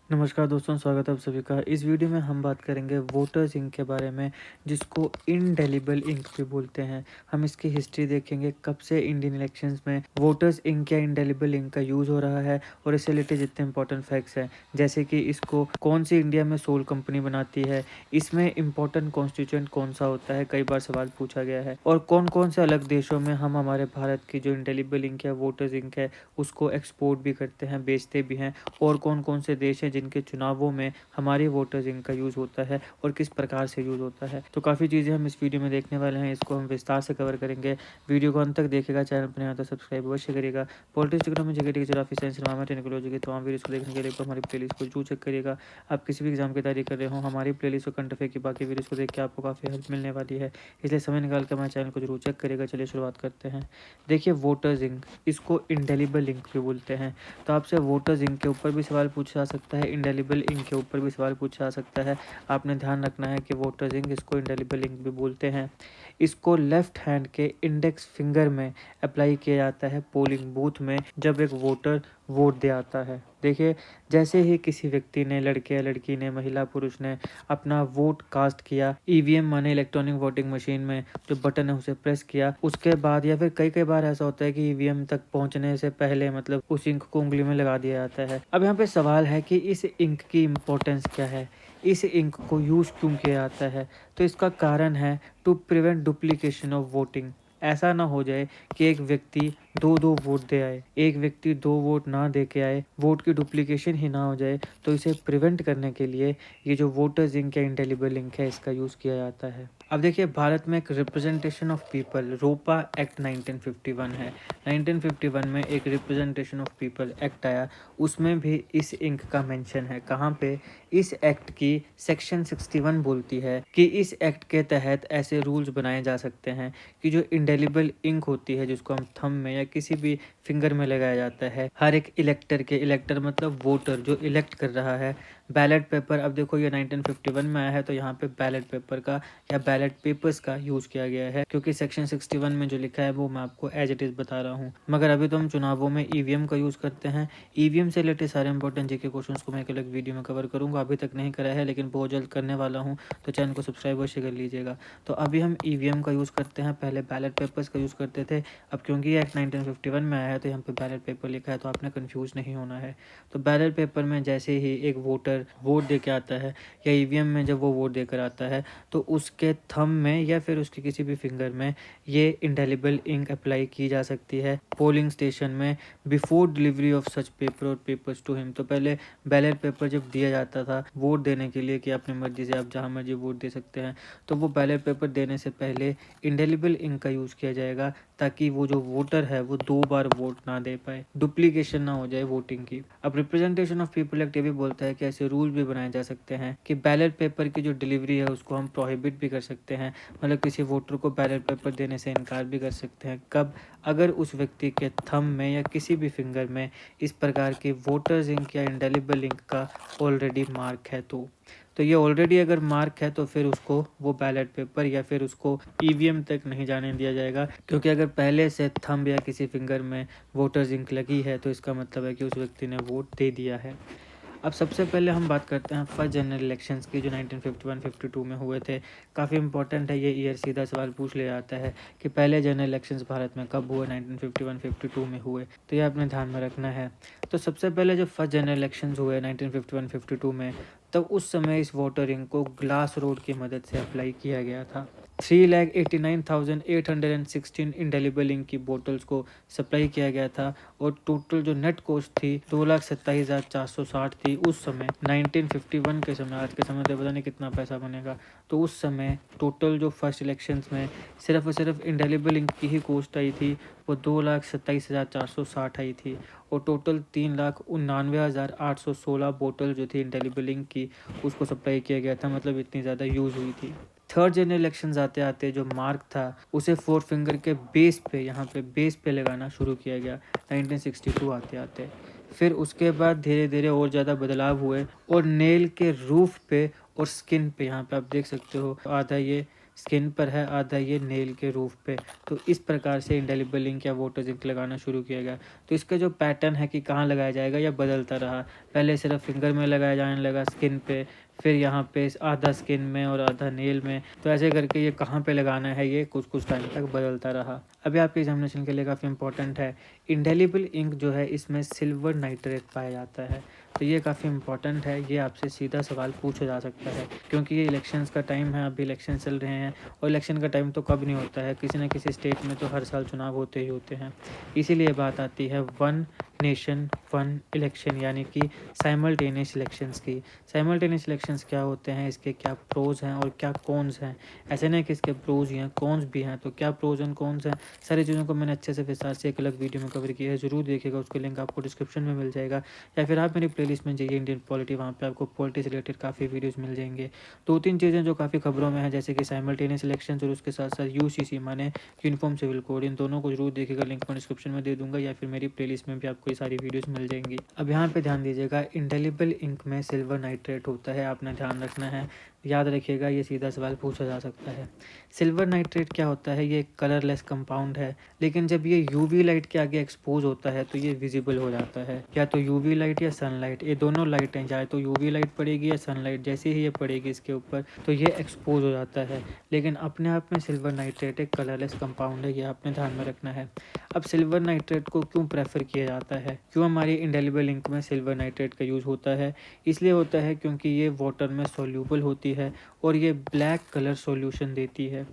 नमस्कार दोस्तों, स्वागत है आप सभी का। इस वीडियो में हम बात करेंगे वोटर्स इंक के बारे में, जिसको इंडेलिबल इंक भी बोलते हैं। हम इसकी हिस्ट्री देखेंगे, कब से इंडियन इलेक्शंस में वोटर्स इंक या इंडेलिबल इंक का यूज़ हो रहा है और इससे रिलेटेड जितने इंपॉर्टेंट फैक्ट्स हैं, जैसे कि इसको कौन सी इंडिया में सोल कंपनी बनाती है, इसमें इंपॉर्टेंट कॉन्स्टिट्यूएंट कौन सा होता है, कई बार सवाल पूछा गया है, और कौन कौन से अलग देशों में हम हमारे भारत की जो इंडेलिबल इंक या वोटर्स इंक है उसको एक्सपोर्ट भी करते हैं, बेचते भी हैं, और कौन कौन से देश हैं जिनके चुनावों में हमारे वोटर्स इंक का यूज़ होता है और किस प्रकार से यूज़ होता है। तो काफ़ी चीज़ें हम इस वीडियो में देखने वाले हैं, इसको हम विस्तार से कवर करेंगे। वीडियो को अंत तक देखेगा, चैनल पर नया तो सब्सक्राइब अवश्य करिएगा। Politics, economy, GK, geography, science, environment, technology के तमाम वीडियोस को देखने के लिए हमारी प्लेलिस्ट को जरूर चेक करिएगा। आप किसी भी एग्जाम की तैयारी कर रहे हो, हमारी प्लेलिस्ट और करंट अफेयर की बाकी वीडियोस को देख के आपको काफ़ी हेल्प मिलने वाली है, इसलिए समय निकाल कर हमारे चैनल को जरूर चेक करिएगा। चलिए शुरुआत करते हैं। देखिए, वोटर्स इंक, इसको इंडेलिबल इंक भी बोलते हैं। तो आपसे वोटर्स इंक के ऊपर भी सवाल पूछा जा सकता है, इंडेलिबल इंक के ऊपर भी सवाल पूछा जा सकता है। आपने ध्यान रखना है कि वोटर्स इंक, इसको इंडेलिबल इंक भी बोलते हैं। इसको लेफ्ट हैंड के इंडेक्स फिंगर में अप्लाई किया जाता है पोलिंग बूथ में, जब एक वोटर वोट दे आता है। देखिए, जैसे ही किसी व्यक्ति ने, लड़के या लड़की ने, महिला पुरुष ने अपना वोट कास्ट किया, ईवीएम माने इलेक्ट्रॉनिक वोटिंग मशीन में जो बटन है उसे प्रेस किया, उसके बाद या फिर कई कई बार ऐसा होता है कि ईवीएम तक पहुंचने से पहले मतलब उस इंक को उंगली में लगा दिया जाता है। अब यहाँ पे सवाल है कि इस इंक की इम्पोर्टेंस क्या है, इस इंक को यूज़ क्यों किया जाता है। तो इसका कारण है to prevent duplication of voting. ऐसा ना हो जाए कि एक व्यक्ति दो दो वोट दे आए, एक व्यक्ति दो वोट ना दे के आए, वोट की डुप्लीकेशन ही ना हो जाए। तो इसे प्रिवेंट करने के लिए ये जो वोटर्स इंक या इंडेलिबल इंक है, इसका यूज़ किया जाता है। अब देखिए, भारत में एक रिप्रेजेंटेशन ऑफ पीपल रोपा एक्ट 1951 है। 1951 में एक रिप्रेजेंटेशन ऑफ पीपल एक्ट आया, उसमें भी इस इंक का मेंशन है। कहाँ पे? इस एक्ट की सेक्शन 61 बोलती है कि इस एक्ट के तहत ऐसे रूल्स बनाए जा सकते हैं कि जो इंडेलिबल इंक होती है, जिसको हम थंब में या किसी भी फिंगर में लगाया जाता है, हर एक इलेक्टर के, इलेक्टर मतलब वोटर जो इलेक्ट कर रहा है, बैलेट पेपर। अब देखो, ये 1951 में आया है तो यहाँ पे बैलेट पेपर का या बैलेट पेपर्स का यूज किया गया है, क्योंकि सेक्शन 61 में जो लिखा है वो मैं आपको एज इट इज बता रहा हूँ। मगर अभी तो हम चुनावों में ईवीएम का यूज करते हैं। ईवीएम से रिलेटेड सारे इंपॉर्टेंट जीके क्वेश्चंस को मैं एक अलग वीडियो में कवर करूंगा, अभी तक नहीं करा है लेकिन बहुत जल्द करने वाला हूँ, तो चैनल को सब्सक्राइब अवश्य कर लीजिएगा। तो अभी हम ईवीएम का यूज़ करते हैं, पहले बैलेट पेपर्स का यूज़ करते थे। अब क्योंकि ये एक्ट 1951 में आया है तो यहाँ पे बैलेट पेपर लिखा है, तो आपने कंफ्यूज नहीं होना है। तो बैलेट पेपर में जैसे ही एक वोटर वोट दे के आता है, या ईवीएम में जब वो वोट देकर आता है, तो उसके थंब में या फिर उसके किसी भी फिंगर में ये इंडेलिबल इंक अप्लाई की जा सकती है पोलिंग स्टेशन में, before delivery of such paper और पेपर्स टू हिम। तो पहले बैलेट पेपर जब दिया जाता था वोट देने के लिए कि अपनी मर्जी से आप जहाँ मर्जी वोट दे सकते हैं, तो वो बैलेट पेपर देने से पहले इंडेलिबल इंक का यूज़ किया जाएगा, ताकि वो जो वोटर है वो दो बार वोट ना दे पाए, डुप्लीकेशन ना हो जाए वोटिंग की। अब रिप्रेजेंटेशन ऑफ पीपल एक्ट ये भी बोलता है कि ऐसे रूल भी बनाए जा सकते हैं कि बैलेट पेपर की जो डिलीवरी है उसको हम प्रोहिबिट भी कर सकते हैं, मतलब किसी वोटर को बैलेट पेपर देने से इनकार भी कर सकते हैं। कब? अगर उस व्यक्ति के थंब में या किसी भी फिंगर में इस प्रकार की वोटर्स इंक या इंडेलिबल इंक का ऑलरेडी मार्क है। तो ये ऑलरेडी अगर मार्क है तो फिर उसको वो बैलेट पेपर या फिर उसको ईवीएम तक नहीं जाने दिया जाएगा, क्योंकि अगर पहले से थंब या किसी फिंगर में वोटर्स इंक लगी है तो इसका मतलब है कि उस व्यक्ति ने वोट दे दिया है। अब सबसे पहले हम बात करते हैं फर्स्ट जनरल इलेक्शंस की, जो 1951-52 में हुए थे। काफ़ी इंपॉर्टेंट है ये ईयर, सीधा सवाल पूछ लिया जाता है कि पहले जनरल इलेक्शंस भारत में कब हुए, 1951-52 में हुए, तो ये आपने ध्यान में रखना है। तो सबसे पहले जब फर्स्ट जनरल इलेक्शंस हुए 1951-52 में, तब उस समय इस वोटर इंक को ग्लास रोड की मदद से अप्लाई किया गया था। 3,89,816 इंडेलिबल इंक की बोटल्स को सप्लाई किया गया था, और टोटल जो नेट कॉस्ट थी 2,27,460 थी उस समय। 1951 के समय, आज के समय तो पता नहीं कितना पैसा बनेगा। तो उस समय टोटल जो फर्स्ट इलेक्शंस में सिर्फ और सिर्फ इंडेलिबल इंक की ही कॉस्ट आई थी, वो 2,27,460 आई थी, और टोटल 3,99,816 बोतल जो थी इंडेलिबल इंक की, उसको सप्लाई किया गया था, मतलब इतनी ज़्यादा यूज़ हुई थी। थर्ड जनरल इलेक्शंस आते आते जो मार्क था उसे फोर फिंगर के बेस पे, यहाँ पे बेस पे लगाना शुरू किया गया 1962 आते आते। फिर उसके बाद धीरे धीरे और ज़्यादा बदलाव हुए, और नेल के रूफ पे और स्किन पे, यहाँ पे आप देख सकते हो आधा ये स्किन पर है, आधा ये नेल के रूफ पे। तो इस प्रकार से इंडेलिबल इंक या वोटर्स इंक लगाना शुरू किया गया। तो इसका जो पैटर्न है कि कहाँ लगाया जाएगा यह बदलता रहा। पहले सिर्फ फिंगर में लगाया जाने लगा, स्किन पे, फिर यहाँ पे आधा स्किन में और आधा नेल में। तो ऐसे करके ये कहाँ पे लगाना है ये कुछ कुछ टाइम तक बदलता रहा। अभी आपके एग्जामिनेशन के लिए काफ़ी इंपॉर्टेंट है, इंडेलिबल इंक जो है इसमें सिल्वर नाइट्रेट पाया जाता है। तो ये काफ़ी इंपॉर्टेंट है, ये आपसे सीधा सवाल पूछा जा सकता है क्योंकि ये इलेक्शंस का टाइम है, अभी इलेक्शन चल रहे हैं। और इलेक्शन का टाइम तो कब नहीं होता है, किसी न किसी स्टेट में तो हर साल चुनाव होते ही होते हैं। इसीलिए बात आती है वन नेशन वन इलेक्शन यानी कि साइमल्टेनियस इलेक्शंस की। साइमल्टेनियस इलेक्शंस क्या होते हैं, इसके क्या प्रोज हैं और क्या कॉन्स हैं। ऐसे नहीं कि इसके प्रोज ही हैं, कॉन्स भी हैं। तो क्या प्रोज एंड कॉन्स हैं, सारी चीज़ों को मैंने अच्छे से विस्तार से एक अलग वीडियो में कवर किया है, ज़रूर देखिएगा। उसका लिंक आपको डिस्क्रिप्शन में मिल जाएगा, या फिर आप मेरी प्लेलिस्ट में जाइए इंडियन पॉलिटी, वहाँ पे आपको पॉलिटी से रिलेटेड काफ़ी वीडियोज़ मिल जाएंगे। 2-3 चीज़ें जो काफ़ी खबरों में है, जैसे कि साइमल्टेनियस इलेक्शन और उसके साथ साथ यूसीसी माने यूनिफॉर्म सिविल कोड, इन दोनों को जरूर देखिएगा। लिंक मैं डिस्क्रिप्शन में दे दूंगा, या फिर मेरी प्लेलिस्ट में भी आपको ये सारी वीडियोज़ मिल जाएंगी। अब यहाँ पे ध्यान दीजिएगा, इंडेलिबल इंक में सिल्वर नाइट्रेट होता है, आपने ध्यान रखना है, याद रखिएगा, ये सीधा सवाल पूछा जा सकता है। सिल्वर नाइट्रेट क्या होता है, ये कलरलेस कंपाउंड है, लेकिन जब ये यूवी लाइट के आगे एक्सपोज होता है तो ये विजिबल हो जाता है। या तो यूवी लाइट या सनलाइट, ये दोनों लाइटें, चाहे तो यूवी लाइट पड़ेगी या सनलाइट, जैसे ही ये पड़ेगी इसके ऊपर तो ये एक्सपोज हो जाता है। लेकिन अपने आप में सिल्वर नाइट्रेट एक कलरलेस कंपाउंड है, ये आपने ध्यान में रखना है। अब सिल्वर नाइट्रेट को क्यों प्रेफर किया जाता है, क्यों हमारी इंडेलिबल इंक में सिल्वर नाइट्रेट का यूज़ होता है? इसलिए होता है क्योंकि ये वाटर में सॉल्यूबल होती है और ये ब्लैक कलर सॉल्यूशन देती है।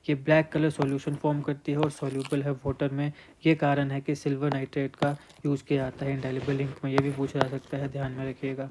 ये ब्लैक कलर सॉल्यूशन फॉर्म करती है और सॉल्यूबल है वाटर में। ये कारण है कि सिल्वर नाइट्रेट का यूज़ किया जाता है इंडेलिबल इंक में। ये भी पूछा जा सकता है, ध्यान में रखिएगा।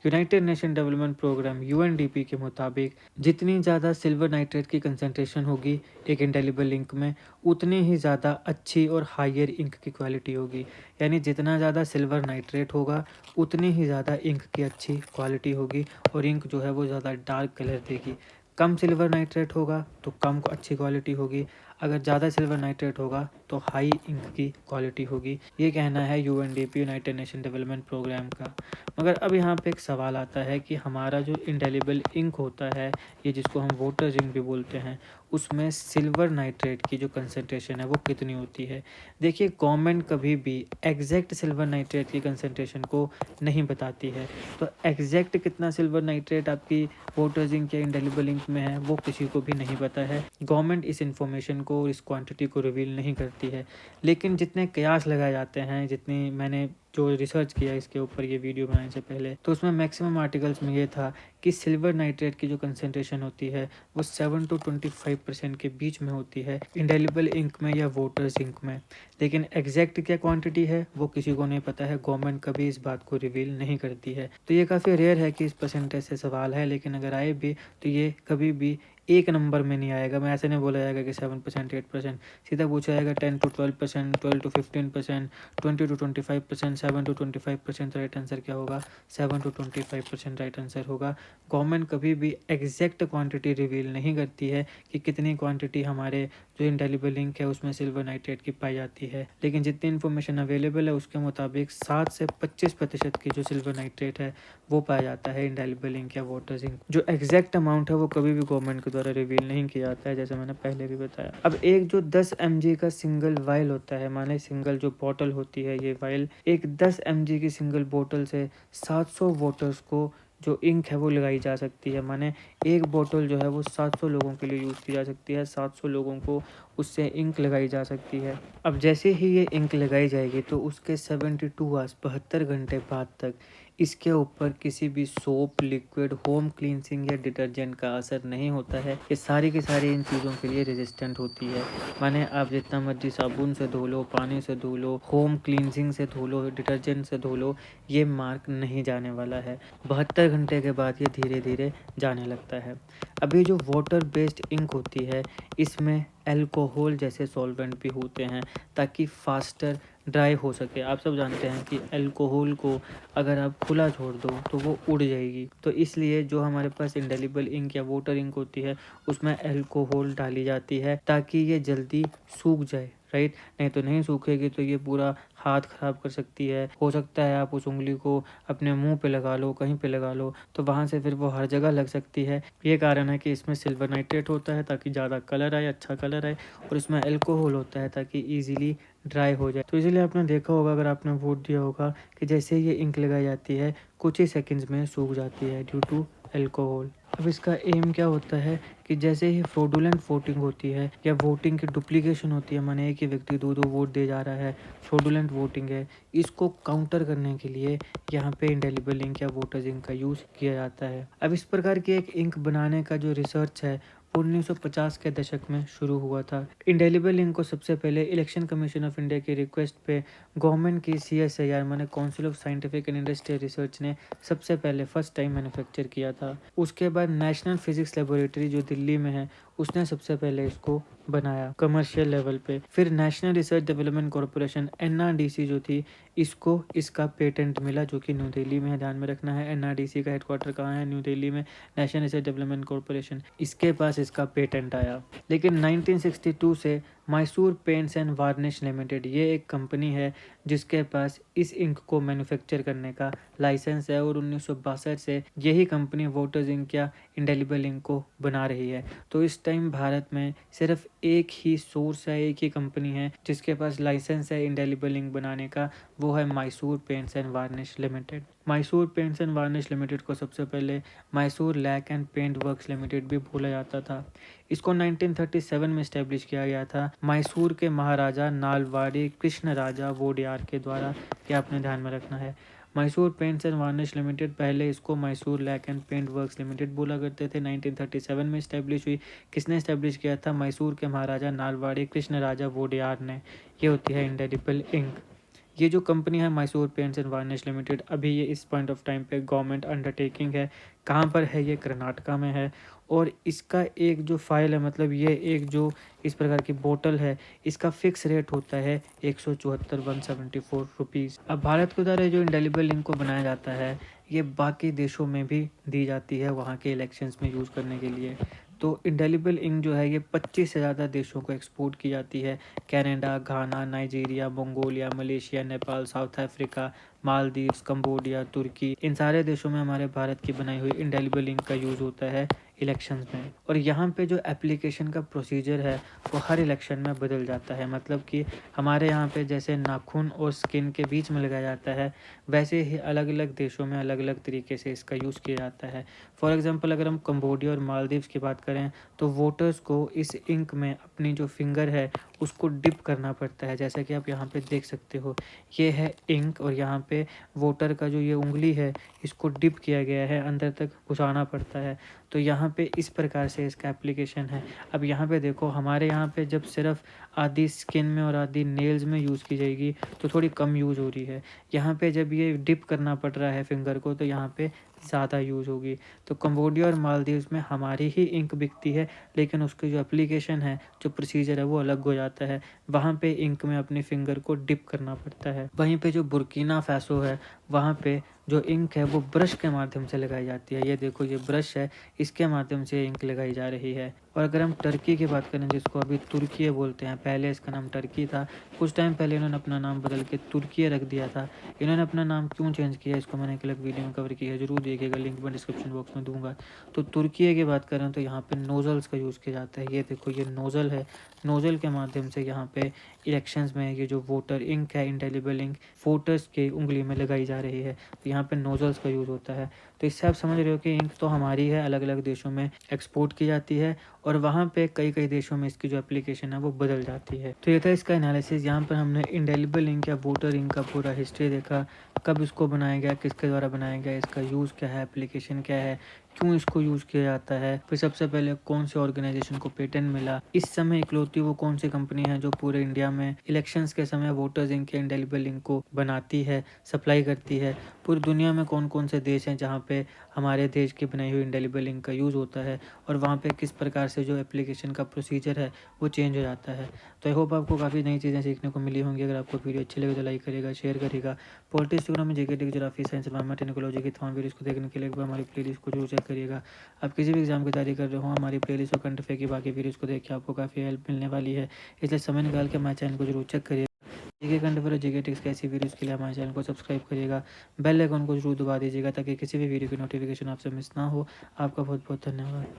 United Nation Development Programme UNDP के मुताबिक जितनी ज़्यादा सिल्वर नाइट्रेट की कंसंट्रेशन होगी एक इंडेलिबल इंक में, उतनी ही ज़्यादा अच्छी और हायर इंक की क्वालिटी होगी। यानी जितना ज़्यादा सिल्वर नाइट्रेट होगा उतनी ही ज़्यादा इंक की अच्छी क्वालिटी होगी और इंक जो है वो ज़्यादा डार्क कलर देगी। कम सिल्वर नाइट्रेट होगा तो कम अच्छी क्वालिटी होगी, अगर ज़्यादा सिल्वर नाइट्रेट होगा तो हाई इंक की क्वालिटी होगी। ये कहना है UNDP, United Nation Development Programme का। मगर अब यहाँ पे एक सवाल आता है कि हमारा जो इंडेलिबल इंक होता है, ये जिसको हम वोटर्स इंक भी बोलते हैं, उसमें सिल्वर नाइट्रेट की जो कंसंट्रेशन है वो कितनी होती है। देखिए, गवर्नमेंट कभी भी एग्जैक्ट सिल्वर नाइट्रेट की कंसंट्रेशन को नहीं बताती है। तो एग्जैक्ट कितना सिल्वर नाइट्रेट आपकी वोटर्स इंक या इंडेलिबल इंक में है वो किसी को भी नहीं पता है। गवर्नमेंट इस इंफॉर्मेशन को, इस क्वांटिटी को रिवील नहीं करती है। लेकिन जितने कयास लगाए जाते हैं, जितनी मैंने जो रिसर्च किया इसके ऊपर ये वीडियो बनाने से पहले, तो उसमें मैक्सिमम आर्टिकल्स में ये था कि सिल्वर नाइट्रेट की जो कंसंट्रेशन होती है वो 7 to 25% के बीच में होती है इंडेलिबल इंक में या वोटर्स इंक में। लेकिन एग्जैक्ट क्या क्वांटिटी है वो किसी को नहीं पता है, गवर्नमेंट कभी इस बात को रिवील नहीं करती है। तो ये काफ़ी रेयर है कि इस परसेंटेज से सवाल है, लेकिन अगर आए भी तो ये कभी भी एक नंबर में नहीं आएगा। मैं ऐसे नहीं बोला जाएगा कि 7%, 8%, सीधा पूछा जाएगा 10 to 12%, 12 to 15%, 20 to 25%, 7 to 25%। Right answer क्या होगा? 7 to 25% राइट आंसर होगा। गवर्नमेंट कभी भी एग्जैक्ट क्वांटिटी रिवील नहीं करती है कि कितनी क्वांटिटी हमारे जो इंडेलिबल इंक है उसमें सिल्वर नाइट्रेट की पाई जाती है, लेकिन जितनी इन्फॉर्मेशन अवेलेबल है उसके मुताबिक 7 से 25% की जो सिल्वर नाइट्रेट है वो पाया जाता है इंडेलिबल इंक या वोटर्स इंक। जो एग्जैक्ट अमाउंट है वो कभी भी गवर्नमेंट के द्वारा रिवील नहीं किया जाता है, जैसे मैंने पहले भी बताया। अब एक जो 10 mg का सिंगल वाइल होता है, माने सिंगल जो बॉटल होती है, ये वाइल एक 10 mg की सिंगल बोतल से 700 वोटर्स को जो इंक है वो लगाई जा सकती है। माने एक बोतल जो है वो 700 लोगों के लिए यूज़ की जा सकती है, 700 लोगों को उससे इंक लगाई जा सकती है। अब जैसे ही ये इंक लगाई जाएगी तो उसके 72 आवर्स 72 घंटे बाद तक इसके ऊपर किसी भी सोप, लिक्विड, होम क्लींसिंग या डिटर्जेंट का असर नहीं होता है। ये सारी की सारी इन चीज़ों के लिए रेजिस्टेंट होती है। माने आप जितना मर्जी साबुन से धो लो, पानी से धो लो, होम क्लींसिंग से धो लो, डिटर्जेंट से धो लो, ये मार्क नहीं जाने वाला है। 72 घंटे के बाद ये धीरे धीरे जाने लगता है। अभी जो वाटर बेस्ड इंक होती है इसमें अल्कोहल जैसे सॉल्वेंट भी होते हैं ताकि फास्टर ड्राई हो सके। आप सब जानते हैं कि अल्कोहल को अगर आप खुला छोड़ दो तो वो उड़ जाएगी, तो इसलिए जो हमारे पास इंडेलिबल इंक या वोटर इंक होती है उसमें अल्कोहल डाली जाती है ताकि ये जल्दी सूख जाए, राइट। नहीं तो नहीं सूखेगी तो ये पूरा हाथ ख़राब कर सकती है। हो सकता है आप उस उंगली को अपने मुंह पे लगा लो, कहीं पे लगा लो, तो वहाँ से फिर वो हर जगह लग सकती है। ये कारण है कि इसमें सिल्वर नाइट्रेट होता है ताकि ज़्यादा कलर आए, अच्छा कलर आए, और इसमें अल्कोहल होता है ताकि ईजिली ड्राई हो जाए। तो इसीलिए आपने देखा होगा, अगर आपने वोट दिया होगा, कि जैसे ये इंक लगाई जाती है कुछ ही सेकंड्स में सूख जाती है ड्यू टू अल्कोहल। अब इसका एम क्या होता है कि जैसे ही फ्रॉडुलेंट वोटिंग होती है या वोटिंग की डुप्लीकेशन होती है, माने एक ही व्यक्ति दो वोट दे जा रहा है, फ्रॉडुलेंट वोटिंग है, इसको काउंटर करने के लिए यहाँ पे इंडेलिबल इंक या वोटर्स इंक का यूज़ किया जाता है। अब इस प्रकार की एक इंक बनाने का जो रिसर्च है 1950 के दशक में शुरू हुआ था। इंडेलिबल इंक को सबसे पहले इलेक्शन कमीशन ऑफ इंडिया की रिक्वेस्ट पे गवर्नमेंट की CSIR माने council of scientific and industrial research ने सबसे पहले फर्स्ट टाइम मैन्युफैक्चर किया था। उसके बाद नेशनल फिजिक्स लेबोरेटरी जो दिल्ली में है, उसने सबसे पहले इसको बनाया कमर्शियल लेवल पे। फिर national research development corporation NRDC जो थी, इसको इसका पेटेंट मिला, जो कि न्यू दिल्ली में है। ध्यान में रखना है NRDC का हेडक्वार्टर कहाँ है, न्यू दिल्ली में। नेशनल रिसर्च डेवलपमेंट कॉरपोरेशन, इसके पास इसका पेटेंट आया। लेकिन 1962 से Mysore Paints and Varnish limited, ये एक कंपनी है जिसके पास इस इंक को मैन्युफैक्चर करने का लाइसेंस है, और 1962 से यही कंपनी वोटर्स इंक या इंडेलिबल इंक को बना रही है। तो इस टाइम भारत में सिर्फ एक ही सोर्स है, एक ही कंपनी है जिसके पास लाइसेंस है इंडेलिबल इंक बनाने का, वो है Mysore Paints and Varnish Limited. Mysore Paints and Varnish Limited को सबसे पहले Mysore Lac and Paint Works Limited भी बोला जाता था। इसको 1937 में इस्टेब्लिश किया गया था मैसूर के महाराजा नालवाड़ी कृष्ण राजा वोडियार के द्वारा। ये आपने ध्यान में रखना है। Mysore Paints and Varnish Limited, पहले इसको Mysore Lac and Paint Works Limited बोला करते थे। 1937 में इस्टेब्लिश हुई। किसने इस्टेब्लिश किया था? मैसूर के महाराजा नालवाड़ी कृष्ण राजा वोडियार ने। ये होती है इंडेलिबल इंक। ये जो कंपनी है Mysore Paints and Varnish limited, अभी ये इस पॉइंट ऑफ टाइम पे गवर्नमेंट अंडरटेकिंग है। कहाँ पर है? ये कर्नाटका में है। और इसका एक जो फाइल है, मतलब ये एक जो इस प्रकार की बोतल है, इसका फिक्स रेट होता है 174 रुपीज़। अब भारत के द्वारा जो इंडेलिबल इंक को बनाया जाता है, ये बाकी देशों में भी दी जाती है वहाँ के इलेक्शंस में यूज़ करने के लिए। तो इंडेलिबल इंक जो है ये 25 से ज़्यादा देशों को एक्सपोर्ट की जाती है। Canada, Ghana, Nigeria, Mongolia, Malaysia, Nepal, South Africa, Maldives, Cambodia, तुर्की, इन सारे देशों में हमारे भारत की बनाई हुई इंडेलिबल इंक का यूज़ होता है इलेक्शंस में। और यहाँ पे जो एप्लीकेशन का प्रोसीजर है वो हर इलेक्शन में बदल जाता है। मतलब कि हमारे यहाँ पे जैसे नाखून और स्किन के बीच में लगाया जाता है, वैसे ही अलग अलग देशों में अलग अलग तरीके से इसका यूज़ किया जाता है। फॉर एग्जांपल अगर हम कंबोडिया और मालदीव्स की बात करें, तो वोटर्स को इस इंक में अपनी जो फिंगर है उसको डिप करना पड़ता है। जैसा कि आप यहाँ पे देख सकते हो, ये है इंक, और यहाँ पे वोटर का जो ये उंगली है इसको डिप किया गया है, अंदर तक घुसाना पड़ता है। तो यहाँ पे इस प्रकार से इसका एप्लीकेशन है। अब यहाँ पे देखो, हमारे यहाँ पे जब सिर्फ आधी स्किन में और आधी नेल्स में यूज़ की जाएगी तो थोड़ी कम यूज़ हो रही है। यहाँ पे जब ये डिप करना पड़ रहा है फिंगर को, तो यहाँ पे ज़्यादा यूज़ होगी। तो कंबोडिया और मालदीव्स में हमारी ही इंक बिकती है, लेकिन उसकी जो एप्लीकेशन है, जो प्रोसीजर है, वो अलग हो जाता है। वहाँ पे इंक में अपनी फिंगर को डिप करना पड़ता है। वहीं पे जो बुर्किना फैसो है, वहाँ पे जो इंक है वो ब्रश के माध्यम से लगाई जाती है। ये देखो, ये ब्रश है, इसके माध्यम से इंक लगाई जा रही है। और अगर हम टर्की की बात करें, जिसको अभी तुर्की बोलते हैं, पहले इसका नाम टर्की था, कुछ टाइम पहले इन्होंने अपना नाम बदल के तुर्की रख दिया था। इन्होंने अपना नाम क्यों चेंज किया, इसको मैंने एक अलग वीडियो में कवर किया है, जरूर देखिएगा, लिंक मैं डिस्क्रिप्शन बॉक्स में दूंगा। तो तुर्की की बात करें तो यहाँ पे नोज़ल्स का यूज़ किया जाता है। ये देखो, ये नोज़ल है, नोज़ल के माध्यम से यहाँ पे इलेक्शंस में ये जो वोटर इंक है, इंडेलिबल इंक, वोटर्स के उंगली में लगाई जा रही है। तो यहाँ पे नोज़ल्स का यूज़ होता है। तो इससे आप समझ रहे हो कि इंक तो हमारी है, अलग अलग देशों में एक्सपोर्ट की जाती है, और वहाँ पे कई कई देशों में इसकी जो एप्लीकेशन है वो बदल जाती है। तो ये था इसका एनालिसिस। यहाँ पर हमने इंडेलिबल इंक या वोटर इंक का पूरा हिस्ट्री देखा, कब इसको बनाया गया, किसके द्वारा बनाया गया, इसका यूज़ क्या है, एप्लीकेशन क्या है, क्यों इसको यूज़ किया जाता है, फिर सबसे पहले कौन से ऑर्गेनाइजेशन को पेटेंट मिला, इस समय इकलौती वो कौन सी कंपनी है जो पूरे इंडिया में इलेक्शंस के समय वोटर्स इंक या इंडेलिबल इंक को बनाती है, सप्लाई करती है। पूरी दुनिया में कौन-कौन से देश हैं जहाँ पे हमारे देश की बनाई हुई इंडेलिबल इंक का यूज़ होता है और वहाँ पे किस प्रकार से जो एप्लीकेशन का प्रोसीजर है वो चेंज हो जाता है। तो आई होप आपको काफ़ी नई चीज़ें सीखने को मिली होंगी। अगर आपको वीडियो अच्छी लगे तो लाइक करिएगा, शेयर करिएगा। Politics, economy, GK, geography, science, environment and ecology की तमाम वीडियोज़ को देखने के लिए एक बार हमारी प्लेलिस्ट को जरूर चेक करिएगा। आप किसी भी एग्जाम की तैयारी कर रहे हो, हमारी प्लेलिस्ट और करंट अफेयर की बाकी वीडियोज़ को देख के आपको काफ़ी हेल्प मिलने वाली है। इसलिए समय निकाल के हमारे चैनल को जरूर चेक करिए। जीके करंट अफेयर और जीके ट्रिक्स की ऐसी वीडियोज़ के लिए हमारे चैनल को सब्सक्राइब करिएगा। बेल आइकन को जरूर दबा दीजिएगा ताकि किसी भी वीडियो की नोटिफिकेशन आपसे मिस ना हो। आपका बहुत बहुत धन्यवाद।